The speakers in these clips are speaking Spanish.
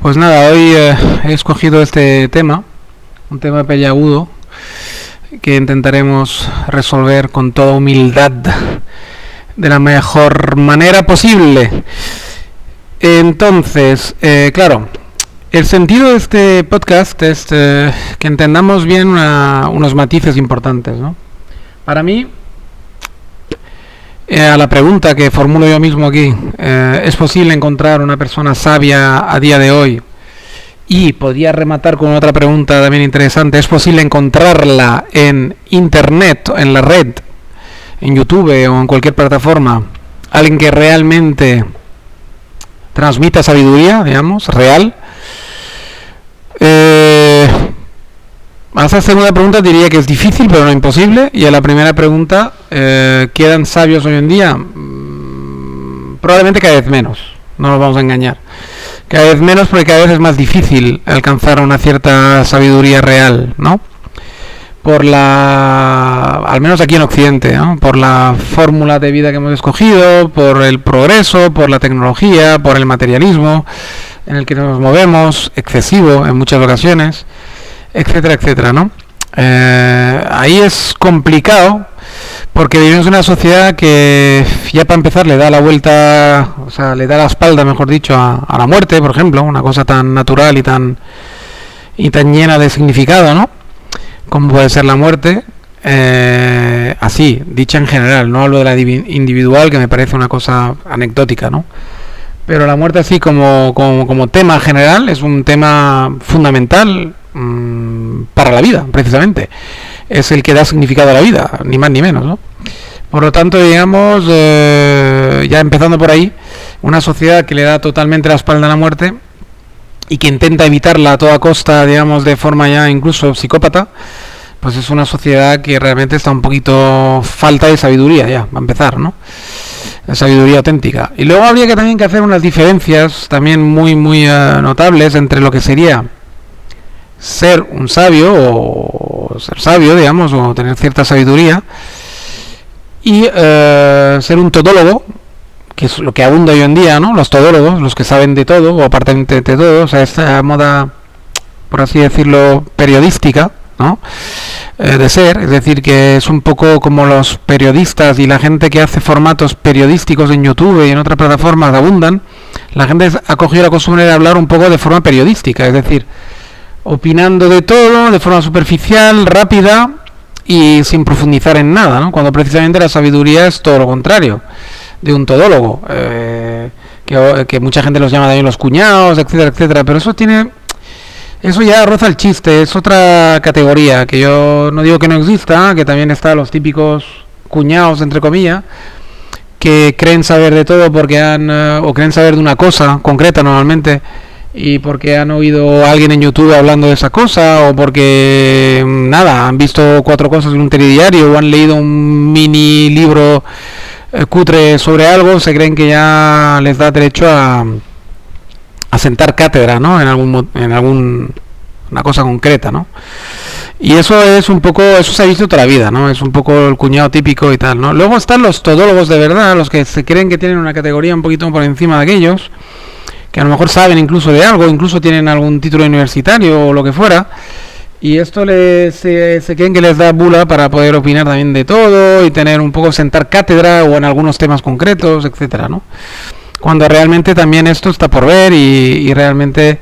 Pues nada, hoy he escogido este tema, un tema peliagudo que intentaremos resolver con toda humildad de la mejor manera posible. Entonces, claro, el sentido de este podcast es que entendamos bien unos matices importantes, ¿no? Para mí, a la pregunta que formulo yo mismo aquí, ¿es posible encontrar una persona sabia a día de hoy? Y podría rematar con otra pregunta también interesante: ¿es posible encontrarla en internet, en la red, en YouTube o en cualquier plataforma? Alguien que realmente transmita sabiduría, digamos, real. A esa segunda pregunta diría que es difícil, pero no imposible. Y a la primera pregunta, ¿quedan sabios hoy en día? Probablemente cada vez menos, no nos vamos a engañar. Cada vez menos, porque cada vez es más difícil alcanzar una cierta sabiduría real, ¿no? Al menos aquí en Occidente, ¿no? Por la fórmula de vida que hemos escogido, por el progreso, por la tecnología, por el materialismo en el que nos movemos, excesivo en muchas ocasiones, etcétera, etcétera, ¿no? Ahí es complicado, porque vivimos en una sociedad que ya para empezar le da la vuelta, o sea, le da la espalda, mejor dicho, a la muerte, por ejemplo, una cosa tan natural y tan llena de significado, ¿no? Como puede ser la muerte, así, dicha en general, no hablo de la individual, que me parece una cosa anecdótica, ¿no? Pero la muerte así como tema general es un tema fundamental para la vida, precisamente. Es el que da significado a la vida, ni más ni menos, ¿no? Por lo tanto, digamos, ya empezando por ahí, una sociedad que le da totalmente la espalda a la muerte y que intenta evitarla a toda costa, digamos, de forma ya incluso psicópata, pues es una sociedad que realmente está un poquito falta de sabiduría, ya, va a empezar, ¿no? La sabiduría auténtica. Y luego habría que también que hacer unas diferencias también muy notables entre lo que sería ser un sabio o ser sabio, digamos, o tener cierta sabiduría, y ser un todólogo, que es lo que abunda hoy en día, ¿no? Los todólogos, los que saben de todo o aparentemente de todo, o sea, esta moda, por así decirlo, periodística, ¿no? De ser, es decir, que es un poco como los periodistas y la gente que hace formatos periodísticos en YouTube y en otras plataformas abundan. La gente ha cogido la costumbre de hablar un poco de forma periodística, es decir, opinando de todo de forma superficial, rápida y sin profundizar en nada, ¿no? Cuando precisamente la sabiduría es todo lo contrario de un todólogo, que mucha gente los llama también los cuñados, etcétera, etcétera, pero eso ya roza el chiste, es otra categoría, que yo no digo que no exista, que también están los típicos cuñados, entre comillas, que creen saber de todo porque o creen saber de una cosa concreta normalmente, y porque han oído a alguien en YouTube hablando de esa cosa, o porque han visto 4 cosas en un telediario, o han leído un mini libro cutre sobre algo, se creen que ya les da derecho a sentar cátedra, ¿no? En una cosa concreta, ¿no? Y eso es un poco, eso se ha visto toda la vida, ¿no? Es un poco el cuñado típico y tal, ¿no? Luego están los todólogos de verdad, los que se creen que tienen una categoría un poquito por encima de aquellos, que a lo mejor saben incluso de algo, incluso tienen algún título universitario o lo que fuera, y esto se creen que les da bula para poder opinar también de todo y tener un poco, sentar cátedra o en algunos temas concretos, etcétera, ¿no? Cuando realmente también esto está por ver y realmente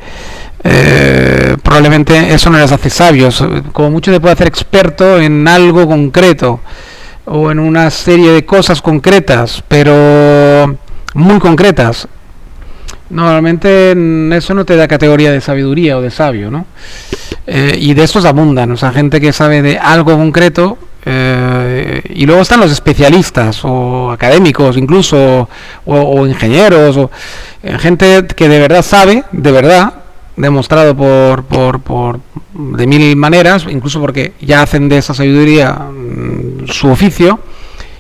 probablemente eso no les hace sabios. Como mucho te puede hacer experto en algo concreto o en una serie de cosas concretas, pero muy concretas. Normalmente eso no te da categoría de sabiduría o de sabio, ¿no? Y de estos abundan, o sea, gente que sabe de algo concreto. Y luego están los especialistas o académicos incluso o ingenieros o gente que de verdad sabe, de verdad, demostrado por de mil maneras, incluso porque ya hacen de esa sabiduría su oficio,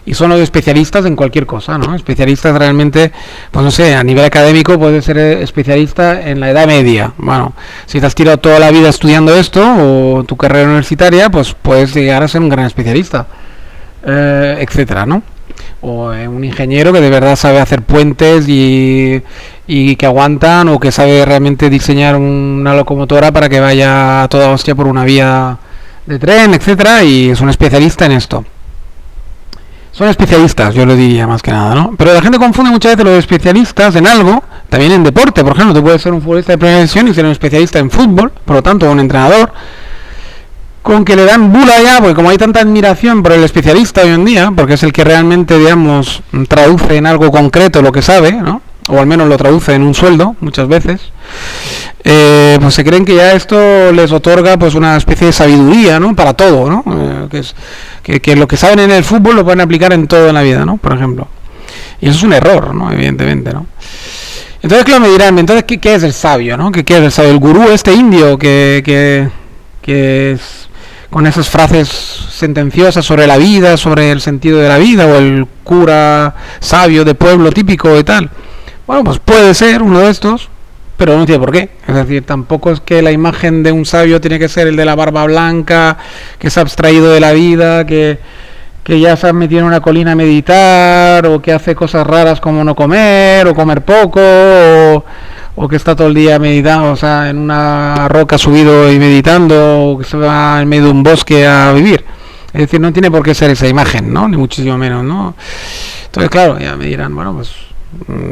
y son los especialistas en cualquier cosa, ¿no? Especialistas realmente, pues no sé, a nivel académico puedes ser especialista en la Edad Media. Bueno, si te has tirado toda la vida estudiando esto o tu carrera universitaria, pues puedes llegar a ser un gran especialista, etcétera, ¿no? O un ingeniero que de verdad sabe hacer puentes y y que aguantan, o que sabe realmente diseñar una locomotora para que vaya a toda hostia por una vía de tren, etcétera, y es un especialista en esto. Son especialistas, yo lo diría más que nada, ¿no? Pero la gente confunde muchas veces los especialistas en algo, también en deporte, por ejemplo. Tú puedes ser un futbolista de primera división y ser un especialista en fútbol, por lo tanto un entrenador, con que le dan bula ya, porque como hay tanta admiración por el especialista hoy en día, porque es el que realmente, digamos, traduce en algo concreto lo que sabe, ¿no? O al menos lo traduce en un sueldo, muchas veces, pues se creen que ya esto les otorga pues una especie de sabiduría, ¿no? Para todo, ¿no? Que lo que saben en el fútbol lo pueden aplicar en todo en la vida, ¿no? Por ejemplo. Y eso es un error, ¿no? Evidentemente, ¿no? Entonces, claro, me dirán, entonces, ¿qué es el sabio, ¿no? ¿Qué es el sabio? El gurú este indio que es con esas frases sentenciosas sobre la vida, sobre el sentido de la vida, o el cura sabio de pueblo típico y tal. Bueno, pues puede ser uno de estos, pero no tiene por qué. Es decir, tampoco es que la imagen de un sabio tiene que ser el de la barba blanca, que se ha abstraído de la vida, que ya se ha metido en una colina a meditar, o que hace cosas raras como no comer, o comer poco, o que está todo el día meditando, o sea, en una roca subido y meditando, o que se va en medio de un bosque a vivir. Es decir, no tiene por qué ser esa imagen, ¿no? Ni muchísimo menos, ¿no? Entonces, claro, ya me dirán, bueno, pues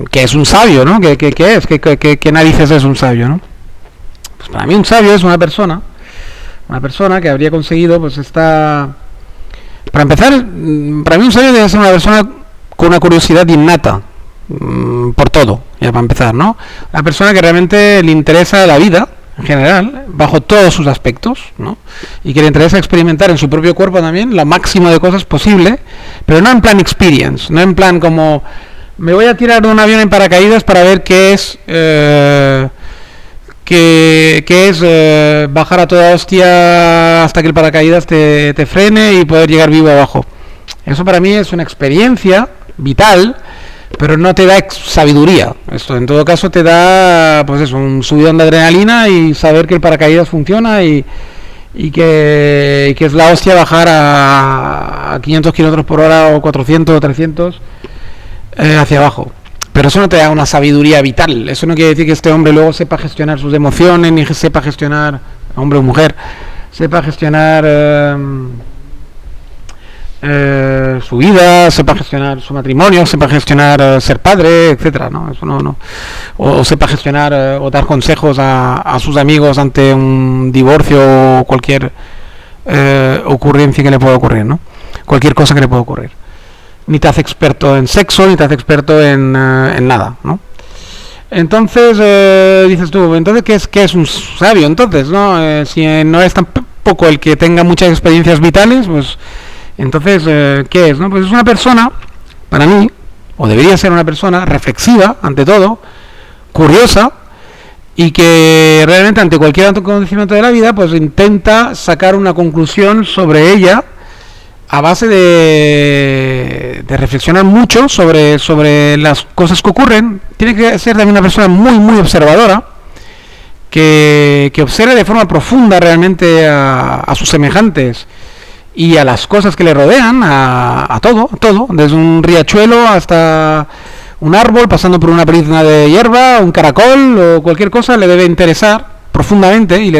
¿qué es un sabio, no? ¿Qué es? ¿Qué narices es un sabio, no? Pues para mí un sabio es una persona que habría conseguido, pues para empezar, para mí un sabio debe ser una persona con una curiosidad innata por todo, ya para empezar, ¿no? Una persona que realmente le interesa la vida en general, bajo todos sus aspectos, ¿no? Y que le interesa experimentar en su propio cuerpo también lo máximo de cosas posible, pero no en plan experience, no en plan como me voy a tirar de un avión en paracaídas para ver qué es bajar a toda hostia hasta que el paracaídas te frene y poder llegar vivo abajo. Eso para mí es una experiencia vital, pero no te da sabiduría. Esto en todo caso te da, pues eso, un subidón de adrenalina y saber que el paracaídas funciona y que es la hostia bajar a 500 kilómetros por hora o 400 o 300 hacia abajo. Pero eso no te da una sabiduría vital. Eso no quiere decir que este hombre luego sepa gestionar sus emociones, ni sepa gestionar, hombre o mujer, sepa gestionar su vida, sepa gestionar su matrimonio, sepa gestionar ser padre, etcétera, ¿no? Eso no. O sepa gestionar o dar consejos a sus amigos ante un divorcio o cualquier ocurrencia que le pueda ocurrir, ¿no? Cualquier cosa que le pueda ocurrir. Ni te hace experto en sexo, ni te hace experto en nada, ¿no? Entonces, dices tú, entonces, ¿qué es un sabio? Entonces, ¿no? Si no es tampoco el que tenga muchas experiencias vitales, pues, entonces, ¿qué es? ¿No? Pues es una persona, para mí, o debería ser una persona reflexiva, ante todo, curiosa, y que realmente ante cualquier acontecimiento de la vida, pues intenta sacar una conclusión sobre ella, a base de reflexionar mucho sobre las cosas que ocurren. Tiene que ser también una persona muy, muy observadora, que observe de forma profunda realmente a sus semejantes y a las cosas que le rodean, a todo, desde un riachuelo hasta un árbol, pasando por una brizna de hierba, un caracol o cualquier cosa, le debe interesar profundamente y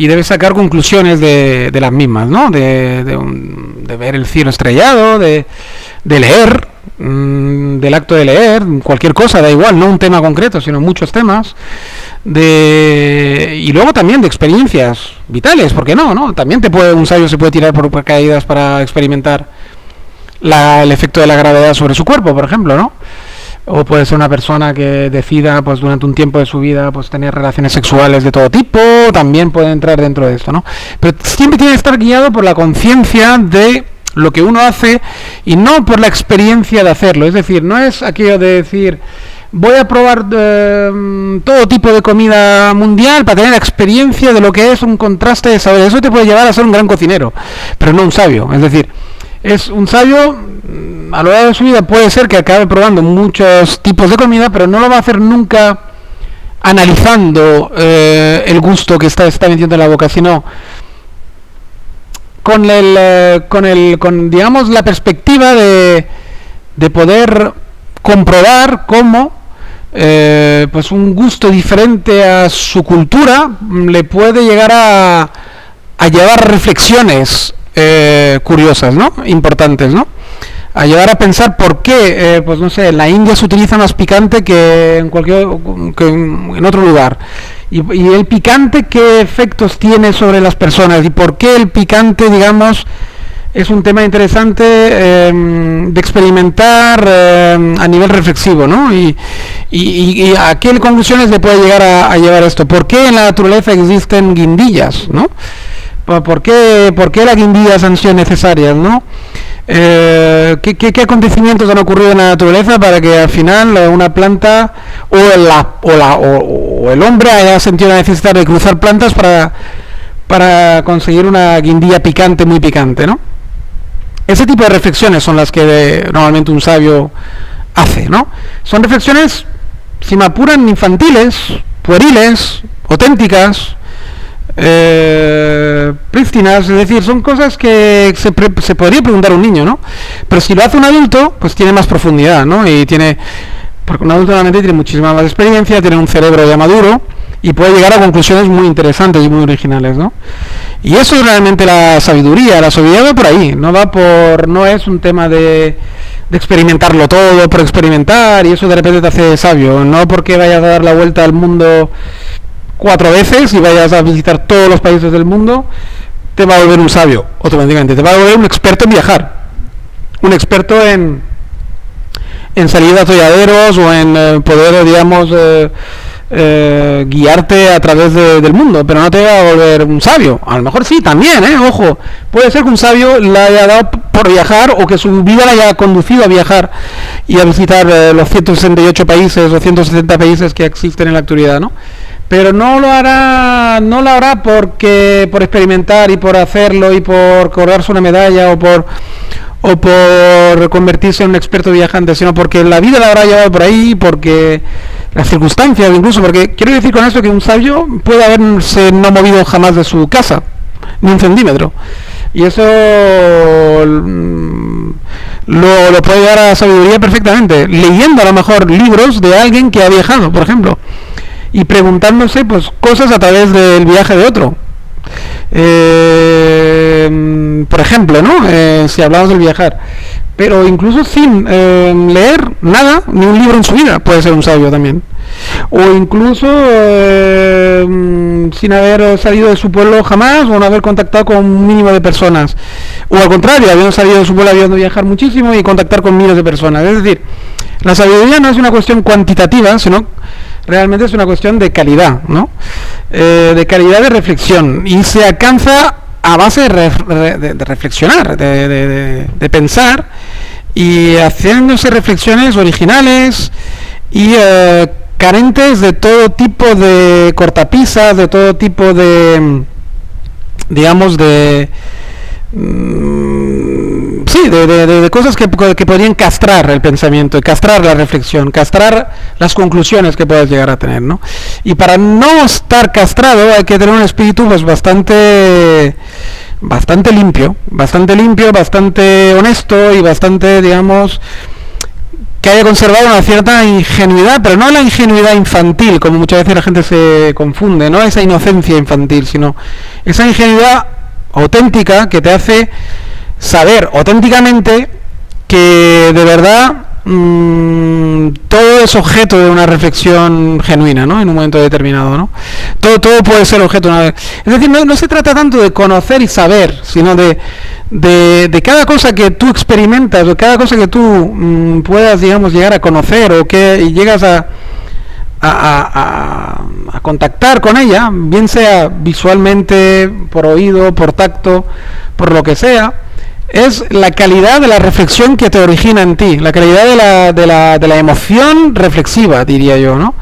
debe sacar conclusiones de las mismas, ¿no? De ver el cielo estrellado, de leer, del acto de leer, cualquier cosa, da igual, no un tema concreto, sino muchos temas, y luego también de experiencias vitales, ¿por qué no? ¿No? También un sabio se puede tirar por caídas para experimentar el efecto de la gravedad sobre su cuerpo, por ejemplo, ¿no? O puede ser una persona que decida, pues durante un tiempo de su vida, pues tener relaciones sexuales de todo tipo, también puede entrar dentro de esto, ¿no? Pero siempre tiene que estar guiado por la conciencia de lo que uno hace y no por la experiencia de hacerlo. Es decir, no es aquello de decir, voy a probar todo tipo de comida mundial para tener la experiencia de lo que es un contraste de sabores. Eso te puede llevar a ser un gran cocinero, pero no un sabio. Es decir, es un sabio, a lo largo de su vida puede ser que acabe probando muchos tipos de comida, pero no lo va a hacer nunca analizando el gusto que está metiendo en la boca, sino con digamos la perspectiva de poder comprobar cómo pues un gusto diferente a su cultura, le puede llegar a llevar reflexiones curiosas, ¿no? Importantes, ¿no? A llevar a pensar por qué, pues no sé, en la India se utiliza más picante que en otro lugar. Y el picante, ¿qué efectos tiene sobre las personas? Y por qué el picante, digamos, es un tema interesante de experimentar a nivel reflexivo, ¿no? Y a qué conclusiones le puede llegar a llevar esto. ¿Por qué en la naturaleza existen guindillas, ¿no? ¿Por qué las guindillas han sido necesarias, ¿no? ¿Qué acontecimientos han ocurrido en la naturaleza para que al final una planta o el hombre haya sentido la necesidad de cruzar plantas para conseguir una guindilla picante, muy picante, ¿no? Ese tipo de reflexiones son las que normalmente un sabio hace, ¿no? Son reflexiones, si me apuran, infantiles, pueriles, auténticas, prístinas, es decir, son cosas que se podría preguntar a un niño, ¿no? Pero si lo hace un adulto, pues tiene más profundidad, ¿no? Porque un adulto realmente tiene muchísima más experiencia, tiene un cerebro ya maduro y puede llegar a conclusiones muy interesantes y muy originales, ¿no? Y eso es realmente la sabiduría va por ahí, no es un tema de experimentarlo todo por experimentar y eso de repente te hace sabio, no porque vayas a dar la vuelta al mundo 4 veces y vayas a visitar todos los países del mundo, te va a volver un sabio, automáticamente, te va a volver un experto en viajar, un experto en salir de atolladeros o en poder, digamos, guiarte a través del mundo, pero no te va a volver un sabio. A lo mejor sí, también, ojo, puede ser que un sabio le haya dado por viajar o que su vida le haya conducido a viajar y a visitar los 168 países o 170 países que existen en la actualidad, ¿no? Pero no lo hará por experimentar y por hacerlo y por colgarse una medalla o por convertirse en un experto viajante, sino porque la vida la habrá llevado por ahí, porque las circunstancias, incluso, porque quiero decir con esto que un sabio puede haberse no movido jamás de su casa, ni un centímetro, y eso lo puede llevar a la sabiduría perfectamente, leyendo a lo mejor libros de alguien que ha viajado, por ejemplo, y preguntándose pues cosas a través del viaje de otro. Por ejemplo, ¿no? Si hablamos del viajar, pero incluso sin leer nada, ni un libro en su vida, puede ser un sabio también, o incluso sin haber salido de su pueblo jamás o no haber contactado con un mínimo de personas, o al contrario, habiendo salido de su pueblo, habiendo viajar muchísimo y contactar con miles de personas. Es decir, la sabiduría no es una cuestión cuantitativa, sino realmente es una cuestión de calidad, ¿no? De calidad de reflexión, y se alcanza a base de reflexionar, de pensar y haciéndose reflexiones originales y carentes de todo tipo de cortapisas, de todo tipo de, digamos, de cosas que podrían castrar el pensamiento, castrar la reflexión, castrar las conclusiones que puedas llegar a tener, ¿no? Y para no estar castrado hay que tener un espíritu pues bastante limpio, bastante honesto y bastante, digamos, que haya conservado una cierta ingenuidad, pero no la ingenuidad infantil, como muchas veces la gente se confunde, no esa inocencia infantil, sino esa ingenuidad auténtica que te hace saber auténticamente que de verdad todo es objeto de una reflexión genuina, ¿no? En un momento determinado, ¿no? Todo puede ser objeto de una... Es decir, no se trata tanto de conocer y saber, sino de cada cosa que tú experimentas o cada cosa que tú puedas, digamos, llegar a conocer o que llegas a contactar con ella, bien sea visualmente, por oído, por tacto, por lo que sea, es la calidad de la reflexión que te origina en ti, la calidad de la emoción reflexiva, diría yo, ¿no?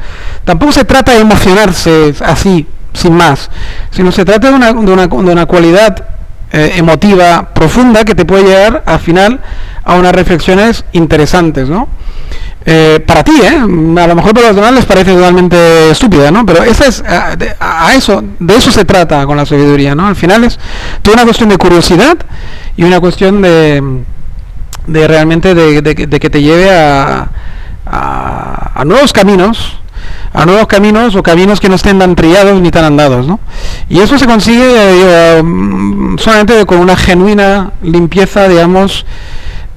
Tampoco se trata de emocionarse así, sin más, sino se trata de una cualidad emotiva profunda que te puede llevar al final a unas reflexiones interesantes, ¿no? Para ti, a lo mejor para los demás les parece totalmente estúpida, ¿no? Pero esa es de eso se trata con la sabiduría, ¿no? Al final es toda una cuestión de curiosidad y una cuestión de realmente de que te lleve a a nuevos caminos, o caminos que no estén tan trillados ni tan andados, ¿no? Y eso se consigue solamente con una genuina limpieza, digamos,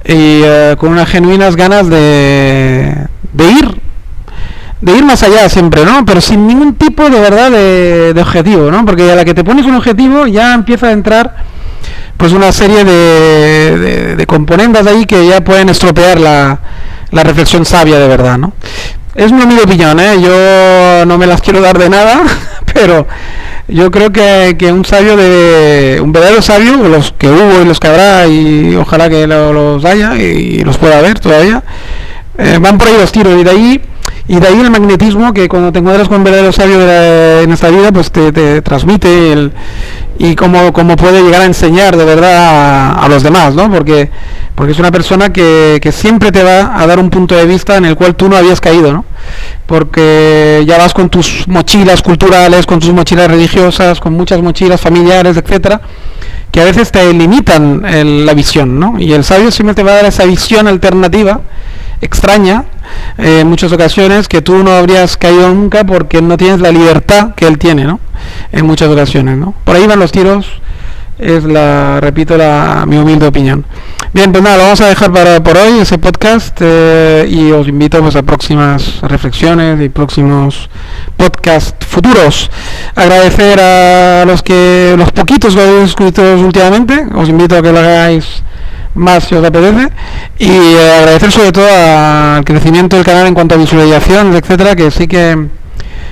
y con unas genuinas ganas de ir más allá siempre, ¿no? Pero sin ningún tipo de verdad de objetivo, ¿no? Porque a la que te pones un objetivo ya empieza a entrar pues una serie de componentes ahí que ya pueden estropear la reflexión sabia de verdad, ¿no? Es mi humilde opinión, yo no me las quiero dar de nada, pero yo creo que un verdadero sabio, los que hubo y los que habrá, y ojalá que los haya y los pueda haber todavía, van por ahí los tiros, y de ahí el magnetismo, que cuando te encuentras con un verdadero sabio en esta vida, pues te transmite y cómo puede llegar a enseñar de verdad a los demás, ¿no? Porque es una persona que siempre te va a dar un punto de vista en el cual tú no habías caído, ¿no? Porque ya vas con tus mochilas culturales, con tus mochilas religiosas, con muchas mochilas familiares, etcétera, que a veces te limitan la visión, ¿no? Y el sabio siempre te va a dar esa visión alternativa, extraña, en muchas ocasiones, que tú no habrías caído nunca porque no tienes la libertad que él tiene, ¿no? En muchas ocasiones, ¿no? Por ahí van los tiros, repito, mi humilde opinión. Bien, pues nada, lo vamos a dejar por hoy, ese podcast, y os invito pues a próximas reflexiones y próximos podcasts futuros. Agradecer a los poquitos que habéis escrito últimamente, os invito a que lo hagáis más si os apetece, y agradecer sobre todo al crecimiento del canal en cuanto a visualizaciones, etcétera, que sí que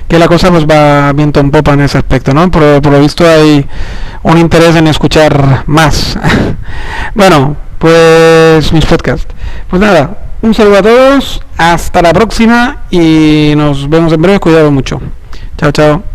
la cosa pues va viento en popa en ese aspecto, ¿no? Por lo visto hay un interés en escuchar más. Bueno, pues mis podcasts. Pues nada, un saludo a todos, hasta la próxima y nos vemos en breve, cuidado mucho. Chao, chao.